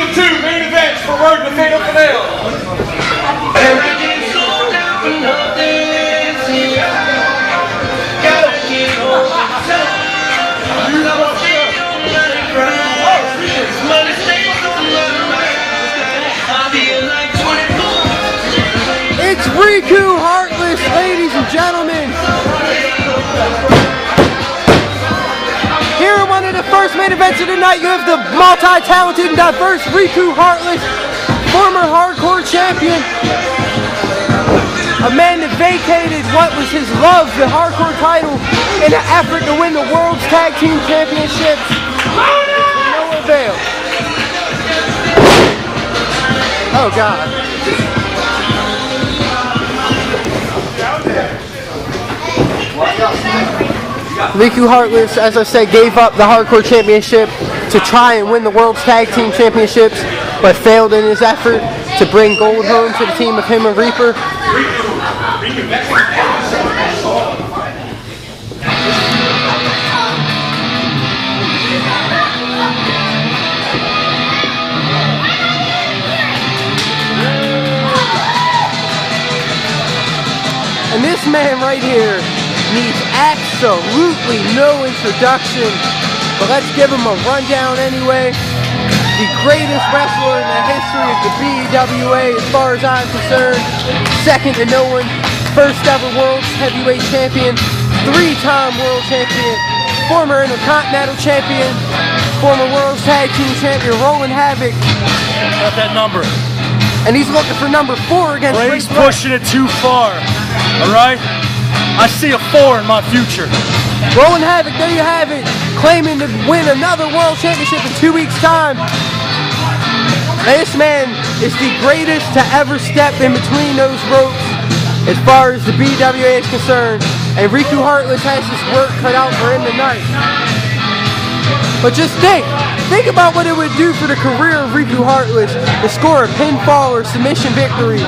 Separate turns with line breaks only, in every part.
of two main events for Road to Fatal Finale.
It's Riku Heartliss, ladies and gentlemen. Here in one of the first main events of the night, you have the multi-talented and diverse Riku Heartliss, former hardcore champion. A man that vacated what was his love, the hardcore title, in an effort to win the World's Tag Team Championships. No avail. Oh God. Riku Heartliss, as I said, gave up the Hardcore Championship to try and win the World's Tag Team Championships, but failed in his effort to bring gold home to the team of him and Reaper. And this man right here needs absolutely no introduction, but let's give him a rundown anyway. The greatest wrestler in the history of the BWA as far as I'm concerned, second to no one, first ever World Heavyweight Champion, three-time World Champion, former Intercontinental Champion, former World Tag Team Champion, Rolland Havick.
Got that number.
And he's looking for number 4 against Riku.
He's pushing it too far, alright? I see a 4 in my future.
Rolland Havick, there you have it, claiming to win another World Championship in 2 weeks' time. This man is the greatest to ever step in between those ropes as far as the BWA is concerned. And Riku Heartliss has his work cut out for him tonight. But just think about what it would do for the career of Riku Heartliss to score a pinfall or submission victory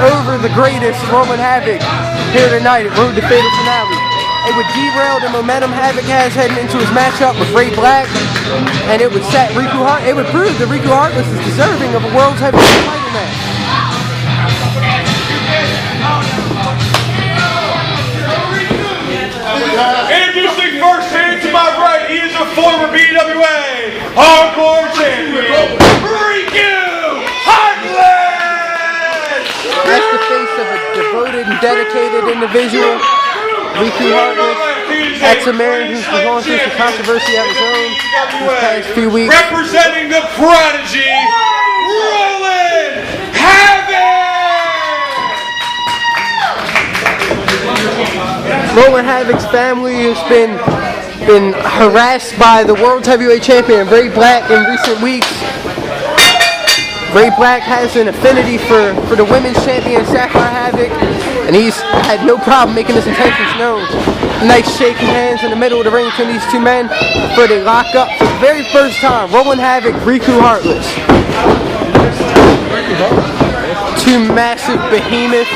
over the greatest, Rolland Havick, here tonight at Road to Fatal Finale. It would derail the momentum Havick has heading into his matchup with Ray Black, and it would set it would prove that Riku Heartliss is deserving of a World Heavyweight title match.
Introducing firsthand to my right, he is a former BWA Hardcore Champion, Riku Heartliss!
That's the face of a devoted and dedicated individual, Riku Heartliss. That's a man who's been going through some controversy of his own these past few weeks.
Representing the prodigy, Rolland Havick!
Rolland Havick's family has been harassed by the World Heavyweight Champion Ray Black in recent weeks. Ray Black has an affinity for the women's champion Sapphire Havick, and he's had no problem making his intentions known. Nice shaking hands in the middle of the ring between these two men before they lock up for the very first time. Rolland Havick, Riku Heartliss. Two massive behemoths.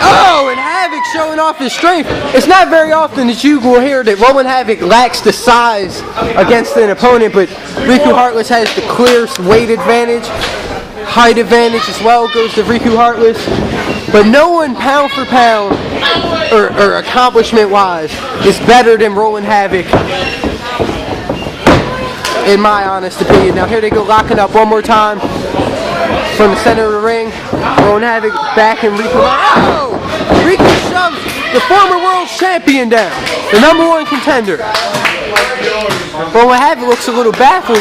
Oh, and Havick showing off his strength. It's not very often that you will hear that Rolland Havick lacks the size against an opponent, but Riku Heartliss has the clearest weight advantage. Height advantage as well goes to Riku Heartliss. But no one pound for pound, or accomplishment-wise, is better than Rolland Havick, in my honest opinion. Now here they go locking up one more time from the center of the ring. Rolland Havick back and Riku. Oh! Riku shoves the former world champion down, the #1 contender. Rolland Havick looks a little baffled.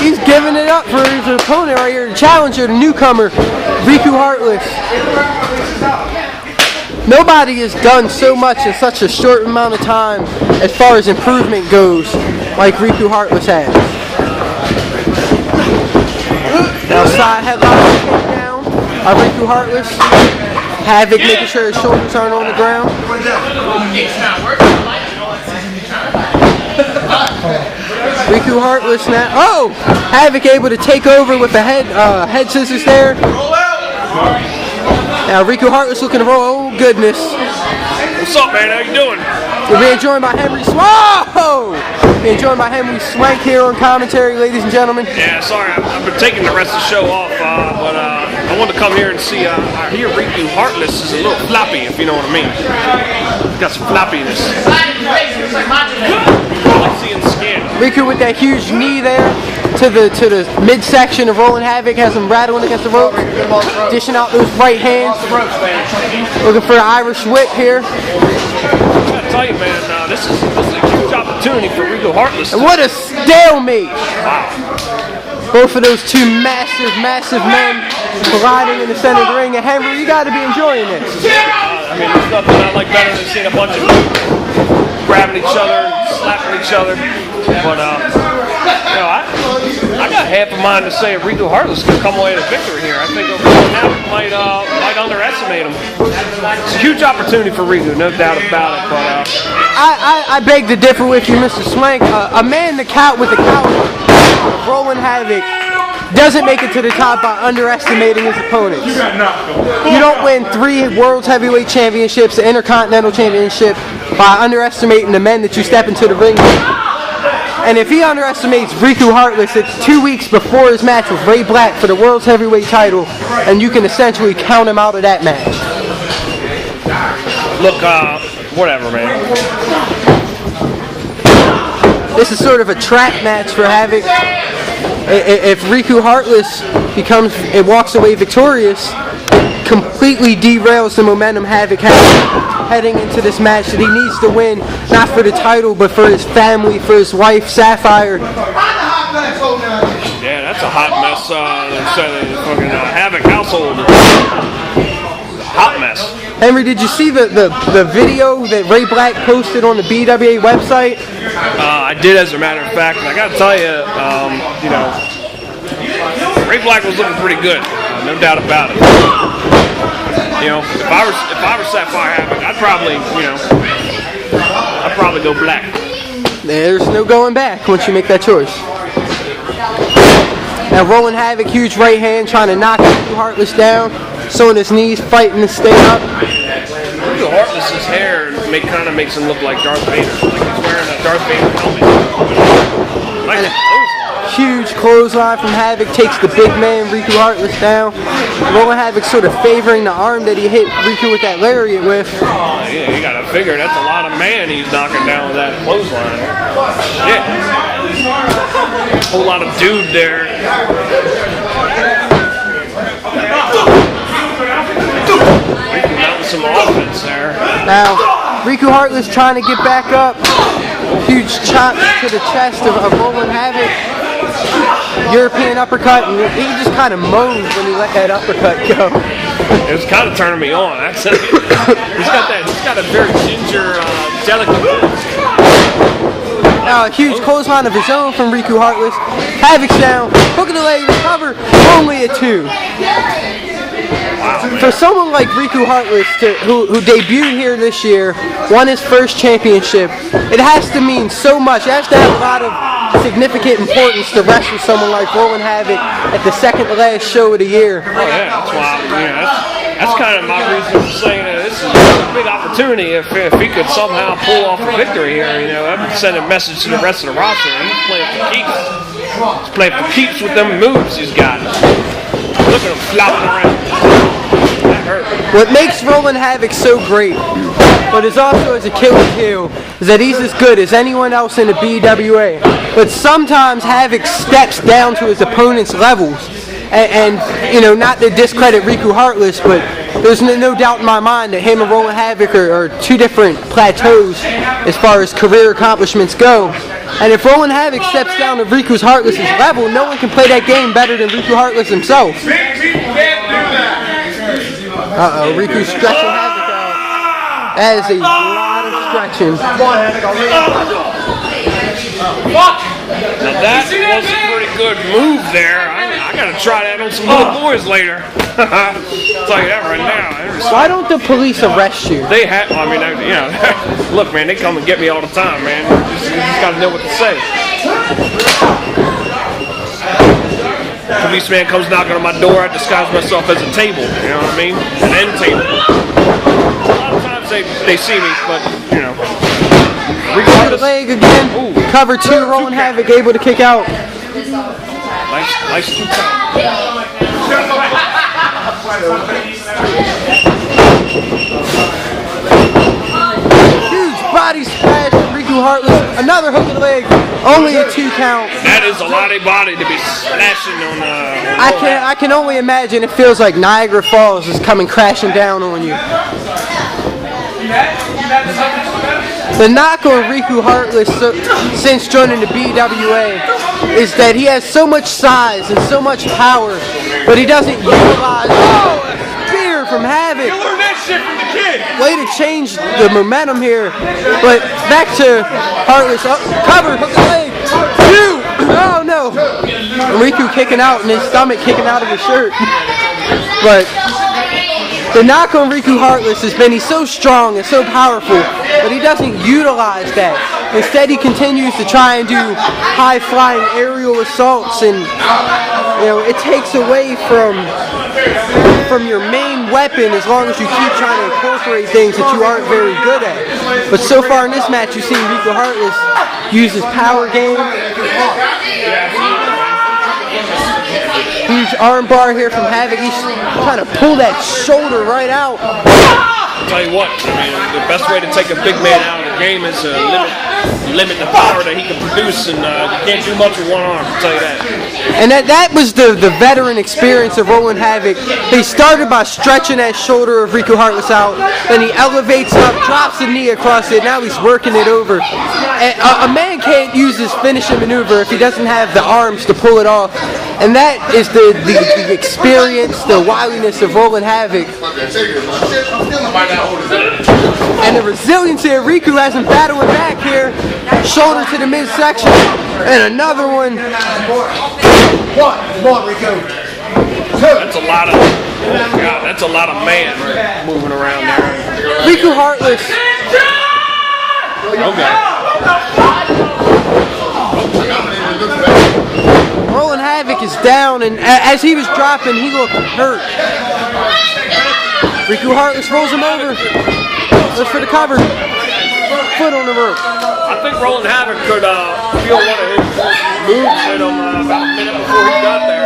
He's giving it up for his opponent right here, the challenger, the newcomer, Riku Heartliss. Nobody has done so much in such a short amount of time as far as improvement goes like Riku Heartliss has. Now side headlock down by Riku Heartliss. Havick making sure his shoulders aren't on the ground. Riku Heartliss now. Oh! Havick able to take over with the head scissors there. Now Riku Heartliss looking to roll. Oh goodness.
What's up, man? How you doing?
We're being joined by Henry Being joined by Henry Swank here on commentary, ladies and gentlemen.
Yeah, sorry, I've been taking the rest of the show off, but I wanted to come here and see. I hear Riku Heartliss is a little floppy, if you know what I mean. He's got some floppiness. I like seeing the skin.
Riku with that huge knee there to the midsection of Rolland Havick, has him rattling against the rope, dishing out those right hands, looking for an Irish whip here.
I gotta tell you, man, this is a huge opportunity for Riku Heartliss.
And what a stalemate!
Wow.
Both of those two massive men colliding in the center of the ring. And Henry, you got to be enjoying this.
I mean, there's nothing I like better than seeing a bunch of people grabbing each other, slapping each other. But you know, I got half a mind to say Riku Heartliss can come away with a victory here. I think now might underestimate him. It's a huge opportunity for Riku, no doubt about it. But
I beg to differ with you, Mr. Swank. A man the count with the count, Rolland Havick, doesn't make it to the top by underestimating his opponents. You don't win 3 World Heavyweight Championships, the Intercontinental Championship, by underestimating the men that you step into the ring with. And if he underestimates Riku Heartliss, it's 2 weeks before his match with Ray Black for the World Heavyweight title, and you can essentially count him out of that match.
look, whatever, man.
This is sort of a trap match for Havick. If Riku Heartliss walks away victorious, it completely derails the momentum Havick has heading into this match that he needs to win, not for the title, but for his family, for his wife, Sapphire.
Yeah, that's a hot mess. The fucking Havick household. Hot mess.
Henry, did you see the video that Ray Black posted on the BWA website?
I did, as a matter of fact, and I got to tell you, you know, Ray Black was looking pretty good, no doubt about it. You know, if I were Sapphire Havick, I'd probably go black.
There's no going back once you make that choice. Now Rolland Havick, huge right hand, trying to knock Riku Heartliss down, so on his knees, fighting to stay up.
Riku Heartliss's hair kind of makes him look like Darth Vader, like he's wearing a Darth Vader helmet. Nice.
Huge clothesline from Havick, takes the big man Riku Heartliss down. Rolland Havick sort of favoring the arm that he hit Riku with that lariat with.
Yeah, you gotta figure that's a lot of man he's knocking down with that clothesline. Yeah. A whole lot of dude there. Riku mounting some offense there.
Now, Riku Heartliss trying to get back up. Huge chop to the chest of Rolland Havick. European uppercut, and he just kind of moaned when he let that uppercut go.
It was kind of turning me on, actually. He's got a very ginger, delicate voice.
Now a huge clothesline of his own from Riku Heartliss. Havick's down, hook of the leg, recover, only a 2. For someone like Riku Heartliss, who debuted here this year, won his first championship, it has to mean so much. It has to have a lot of significant importance to wrestle someone like Rolland Havick at the second to last show of the year.
Oh yeah, that's why. That's kind of my reason for saying that this is a big opportunity. If he could somehow pull off a victory here, you know, I'd send a message to the rest of the roster. He's playing for keeps. He's playing for keeps with them moves he's got. Look at him flopping around. That hurt.
What makes Rolland Havick so great, but is also his Achilles heel, is that he's as good as anyone else in the BWA. But sometimes Havick steps down to his opponent's levels. And you know, not to discredit Riku Heartliss, but there's no doubt in my mind that him and Rolland Havick are two different plateaus as far as career accomplishments go. And if Rolland Havick steps down to Riku Heartliss's level, no one can play that game better than Riku Heartliss himself. Uh-oh, Riku's stretching Havick out. That is a lot of stretching.
Now that was a pretty good move there. I gotta try that on some little boys later. I'll tell you that right now.
Why don't the police arrest you?
They have. I mean, you know, look, man, they come and get me all the time, man. You just gotta know what to say. Policeman comes knocking on my door. I disguise myself as a table. You know what I mean? An end table. A lot of times sometimes they see me, but you know.
Riku Heartliss leg again. Ooh. Cover 2, Rolland Havick able to kick out.
Nice 2 count.
Huge body splash from Riku Heartliss. Another hook of the leg. Only a 2 count.
That is a lot of body to be slashing on.
I can only imagine it feels like Niagara Falls is coming crashing down on you. The knock on Riku Heartliss since joining the BWA is that he has so much size and so much power, but he doesn't utilize. Oh, a spear from Havick.
You learned that shit from the kid.
Way to change the momentum here, but back to Heartliss. Cover, hook the leg. 2. Oh no. Riku kicking out and his stomach kicking out of his shirt. But the knock on Riku Heartliss has been he's so strong and so powerful, but he doesn't utilize that. Instead, he continues to try and do high-flying aerial assaults, and you know it takes away from your main weapon as long as you keep trying to incorporate things that you aren't very good at. But so far in this match, you've seen Riku Heartliss use his power game. Huge arm bar here from Havick. He's trying to pull that shoulder right out.
I'll tell you what, I mean, the best way to take a big man out of the game is to limit the power that he can produce, and you can't do much with one arm, I'll tell you that.
And that was the veteran experience of Rolland Havick. He started by stretching that shoulder of Riku Heartliss out, then he elevates up, drops the knee across it, now he's working it over. A man can't use his finishing maneuver if he doesn't have the arms to pull it off. And that is the experience, the wiliness of Rolland Havick. And the resiliency of Riku has him battling back here. Shoulder to the midsection. And another one.
Come on, Riku.
That's a lot of, oh God, that's a lot of man moving around there.
Riku Heartliss.
Okay.
Rolland Havick is down, and as he was dropping, he looked hurt. Riku Heartliss rolls him over. Looks for the cover. Foot on the rope.
I think Rolland Havick could feel one of his moves hit him about a minute before he got there.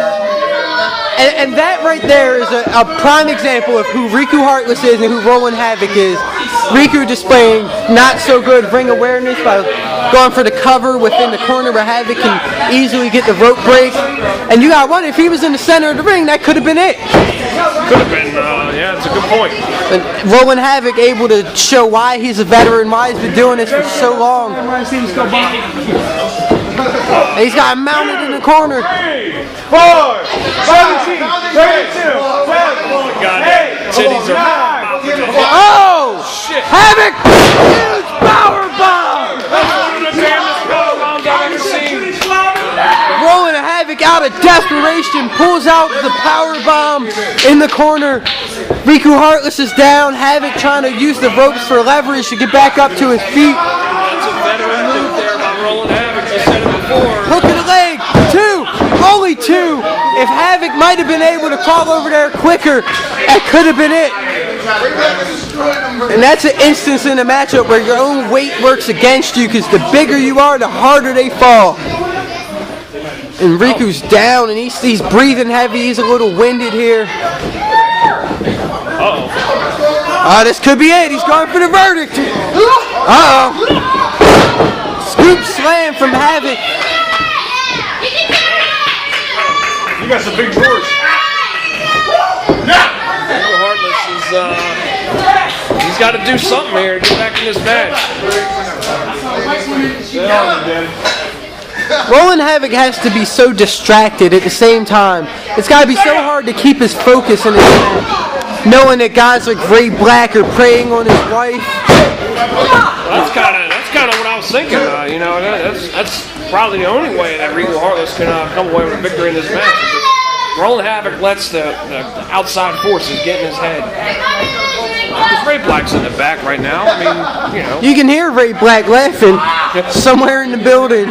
And that right there is a prime example of who Riku Heartliss is and who Rolland Havick is. Riku displaying not so good ring awareness by going for the cover within the corner where Havick can easily get the rope break. And you got one, if he was in the center of the ring, that could have been it.
Could have been, yeah, it's a good point.
And Rolland Havick able to show why he's a veteran, why he's been doing this for so long. He's got him mounted in the corner.
3, 4, 17, 32, 7, 8, 9.
Oh!
Shit.
Havick! Huge power bomb!
That's one of the damnedest power bombs I've ever seen.
Rolling Havick out of desperation, pulls out the power bomb in the corner. Riku Heartliss is down. Havick trying to use the ropes for leverage to get back up to his feet.
That's a veteran move there by Rolland Havick. I said it before.
Hook of the leg, 2, only 2. If Havick might have been able to crawl over there quicker, that could have been it. And that's an instance in a matchup where your own weight works against you, because the bigger you are, the harder they fall. And Riku's down, and he's breathing heavy. He's a little winded here.
Uh-oh.
This could be it. He's going for the verdict. Uh-oh. Scoop slam from Havick.
You got some big doors.
Riku Heartliss is, he's got to do something here to get back in this match.
Rolland Havick has to be so distracted at the same time. It's got to be so hard to keep his focus in his match, knowing that guys like Ray Black are preying on his wife.
That's kind of what I was thinking. You know, that's probably the only way that Riku Heartliss can come away with a victory in this match. Rolland Havick lets the outside forces get in his head. Because Ray Black's in the back right now. I mean, you know.
You can hear Ray Black laughing somewhere in the building.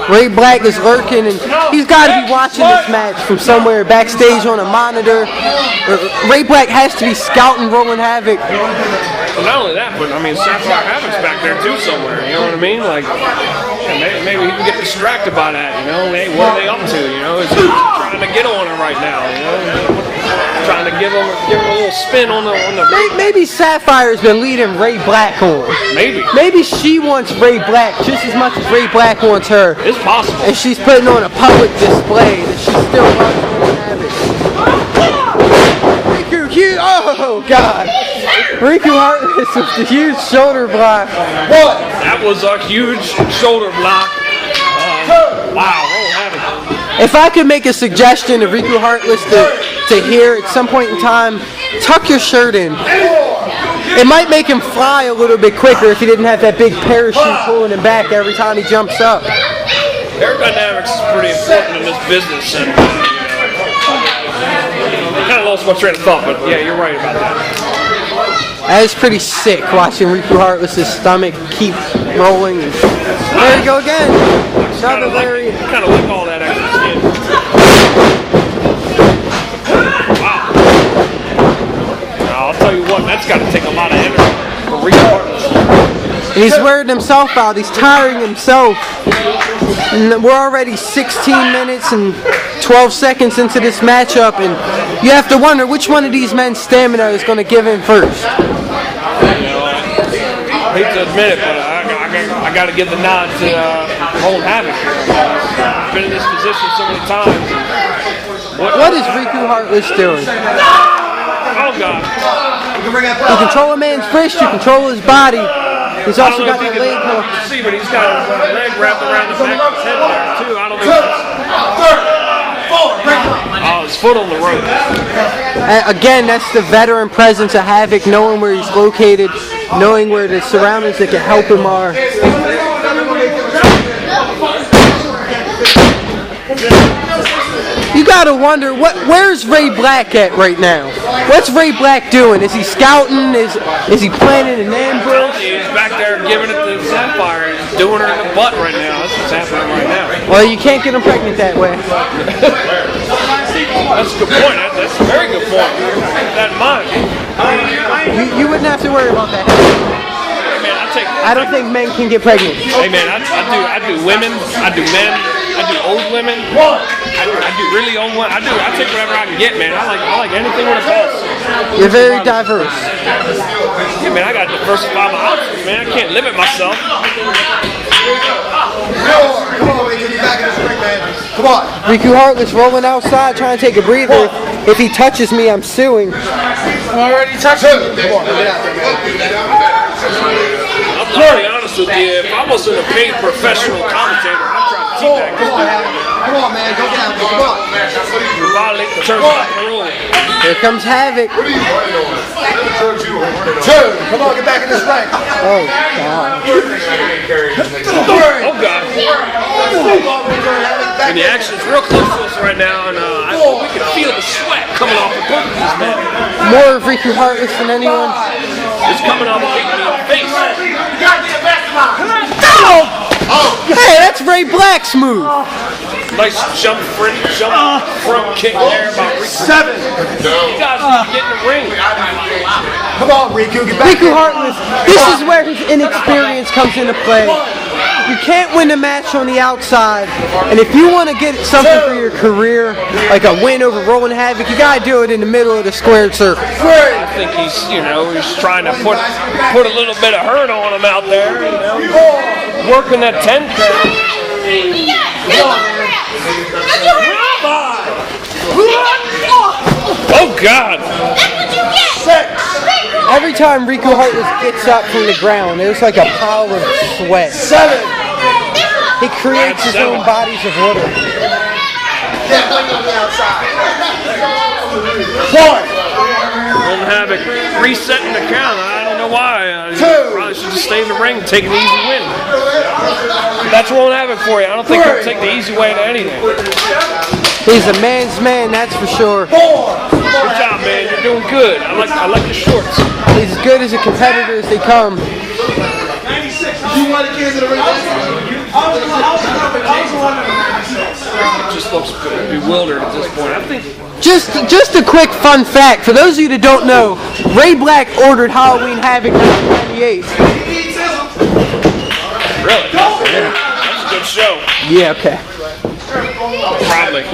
Ray Black is lurking, and he's got to be watching this match from somewhere backstage on a monitor. Ray Black has to be scouting Rolland Havick.
not only that, but I mean, Sapphire Havoc's back there too somewhere. You know what I mean? Like, maybe he can get distracted by that. You know, hey, what are they up to? You know, is he trying to get on her right now? You know, trying to give him a little spin on the.
Maybe Sapphire's been leading Ray Black on. Maybe she wants Ray Black just as much as Ray Black wants her.
It's possible.
And she's putting on a public display that she still loves Rolland Havoc. Oh God! Riku Heartliss with the huge shoulder block.
What? That was a huge shoulder block. Wow, Rolland Havoc.
If I could make a suggestion to Riku Heartliss to hear at some point in time, tuck your shirt in. It might make him fly a little bit quicker if he didn't have that big parachute pulling him back every time he jumps up.
Aerodynamics is pretty important in this business, and I kind of lost my train of thought, but yeah, you're right about that.
That is pretty sick watching Riku Heartliss's stomach keep rolling. There we go again. Another very.
Kind of like all that extra skin. Wow. Now, I'll tell you what, that's got to take a lot of energy for Riku Heartliss.
And he's wearing himself out. He's tiring himself. And we're already 16 minutes and 12 seconds into this matchup, and you have to wonder which one of these men's stamina is going to give in first.
You know, I hate to admit it, but I got to give the nod to Rolland Havoc here. I've been in this position so many times.
What is Riku Heartliss doing?
Oh God!
You control a man's wrist, you control his body. He's also got the leg hook.
See, but he's got his leg wrapped around the back of his head there too. I don't think. Oh, his foot on the rope.
Again, that's the veteran presence of Havoc, knowing where he's located, knowing where the surroundings that can help him are. You gotta wonder, where's Ray Black at right now? What's Ray Black doing? Is he scouting? Is he planning an ambush?
He's back there giving it to Sapphire and doing her in the butt right now. That's what's happening right now.
Well, you can't get him pregnant that way.
That's a good point. That's a very good point. Keep that in mind.
You wouldn't have to worry about that.
Hey man,
I don't think men can get pregnant.
Hey man, I do women, I do men, I do old women, I do really old women. I take whatever I can get, man. I like anything with a pulse.
You're very diverse.
Yeah, man, I got to diversify my outfits, man. I can't limit myself.
Come on, man, get me back in this ring, man. Come on.
Riku Heartliss rolling outside, trying to take a breather. If he touches me, I'm suing.
Already touched him. Come on, get out there, man.
I'll be honest with you, if I wasn't a paid professional commentator, I'd try to keep that.
Come on, man, go down, come on.
You're violating the terms of the rule.
Here comes Havoc.
Two, come on, get back in this ring.
Oh, God.
Oh, God. And the action's real close to us right now, and we can feel the sweat coming off of both of these men.
More of Riku Heartliss than anyone.
It's coming off of the face.
Hey, that's Ray Black's move.
Nice jump front kick there by Riku.
7.
You guys need to get in the ring.
Come on, Riku, get back.
Riku Heartliss, this is where his inexperience comes into play. You can't win a match on the outside, and if you want to get something for your career, like a win over Rolland Havoc, you gotta do it in the middle of the squared circle.
I think he's trying to put a little bit of hurt on him out there, working that 10 count. Oh God!
Every time Riku Heartliss gets up from the ground, there's like a pile of sweat.
7.
He creates his own bodies of water.
Rolland Havoc resetting the count. I don't know why. Probably should just stay in the ring and take an easy win. That's Rolland Havoc for you. I don't think he'll take the easy way to anything.
He's a man's man, that's for sure.
Good job, man. You're doing good. I like the shorts.
He's as good as a competitor as they come.
Just looks bewildered at this point. I think
Just a quick fun fact for those of you that don't know. Ray Black ordered Halloween Havoc 1998.
Really? Yeah. That's a good show.
Yeah. Okay.
Probably.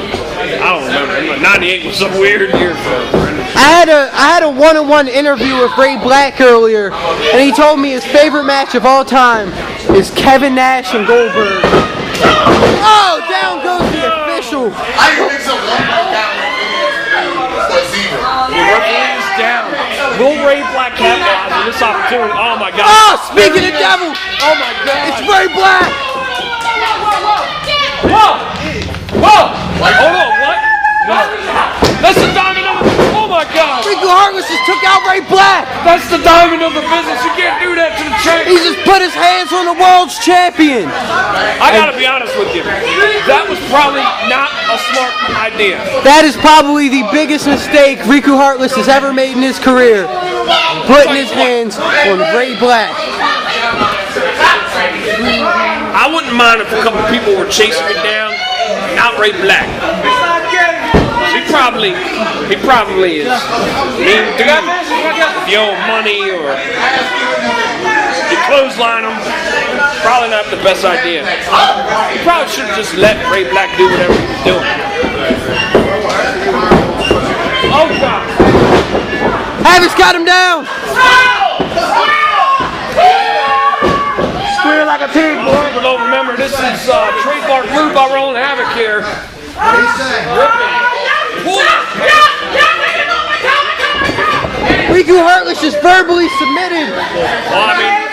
I don't remember. 98 was some weird year for Brendan.
I had a one-on-one interview with Ray Black earlier, and he told me his favorite match of all time is Kevin Nash and Goldberg. Oh, down goes the official.
I didn't think so.
The referee is down. Will Ray Black capitalize on this opportunity? Oh my God.
Oh, speaking of devil,
Oh my God.
it's Ray Black.
Whoa! Whoa! Hold on, what? That's the diamond of the... Oh my God!
Riku Heartliss just took out Ray Black.
That's the diamond of the business. You can't do that to the champ.
He just put his hands on the world's champion.
I gotta be honest with you. That was probably not a smart idea.
That is probably the biggest mistake Riku Heartliss has ever made in his career. Putting his hands on Ray Black.
I wouldn't mind if a couple people were chasing me down. Not Ray Black. He probably is mean dude. If you owe money or you clothesline him, probably not the best idea. You probably should have just let Ray Black do whatever he was doing. Oh God!
Havoc's got him down. Square like a pig, boy.
People don't remember this is trademark move by Rolland Havick here.
Riku Heartliss is verbally submitted.
Well, I mean,